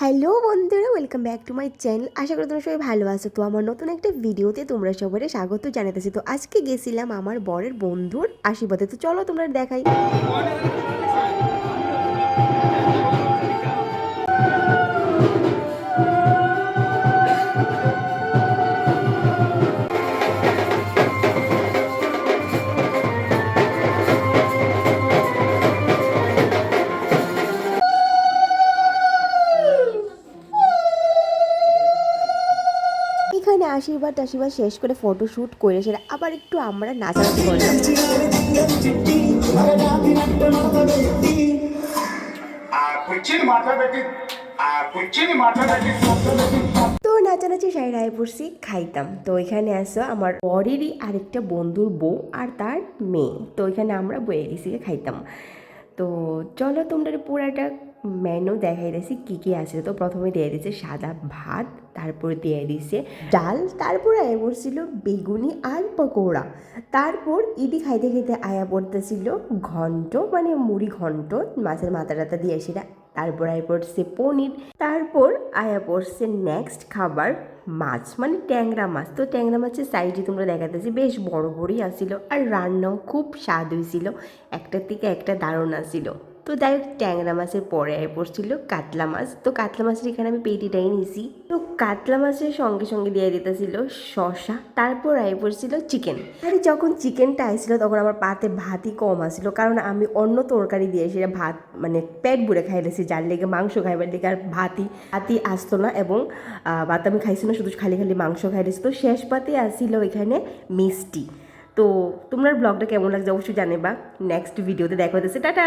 Hello বন্ধুরা, welcome back to my channel. আশা করি তোমরা সবাই ভালো আছো। তো আমার নতুন একটা ভিডিওতে তোমরা সবাই স্বাগত জানাতেছি। তো আজকে গেছিলাম আমার বরের বন্ধুর আশীর্বাদে। তো চলো তোমরা দেখাই। এখানে আশীর্বাদ শেষ করে ফটোশ্যুট করে সেটা আবার একটু আমরা নাচানাচি করলাম। তো নাচানাচি সাইড আয় পড়ছি খাইতাম। তো এখানে আসো আমার বরেরই আরেকটা বন্ধুর বউ আর তার মেয়ে। তো এখানে আমরা বয়ে গেছি খাইতাম। তো চলো তোমরা পুরাটা মেনু দেখাই দিয়েছি কী কী আছে। তো প্রথমে দিয়ে দিয়েছে সাদা ভাত, তারপর দিয়ে দিয়েছে ডাল, তারপর আয়া পড়ছিল বেগুনি আর পকোড়া। তারপর ইডি খাইতে খাইতে আয়া পড়তেছিল ঘন্ট, মানে মুড়ি ঘন্ট, মাছের মাথা টাথা দিয়ে সেটা। তারপর আয়া পড়ছে পনির। তারপর আয়া পড়ছে নেক্সট খাবার মাছ, মানে ট্যাংরা মাছ। তো ট্যাংরা মাছের সাইজে তোমরা দেখাতেছি বেশ বড় বড়ই আসছিল, আর রান্নাও খুব স্বাদ হয়েছিল, একটার থেকে একটা দারুণ আসছিল। তো যাই হোক, ট্যাংরা মাছের পরে আয় পড়ছিল কাতলা মাছ। তো কাতলা মাছের এখানে আমি পেটিটাই নিয়েছি। তো কাতলা মাছের সঙ্গে সঙ্গে দিয়ে দিতেছিল শসা, তারপর আয় পড়ছিল চিকেন। আরে যখন চিকেনটা আইছিল তখন আমার পাতে ভাতই কম আসছিল, কারণ আমি অন্য তরকারি দিয়ে সেটা ভাত মানে পেট ভরে খাইলেছি, যার লেগে মাংস খাইবার লেগে আর ভাতই আসতো না, এবং ভাত আমি খাইছি না, শুধু খালি খালি মাংস খাইলেছি। তো শেষ পাতে আসছিল এখানে মিষ্টি। তো তোমরা ব্লগটা কেমন লাগছে অবশ্যই জানিবা। নেক্সট ভিডিওতে দেখা হতেছে, টাটা।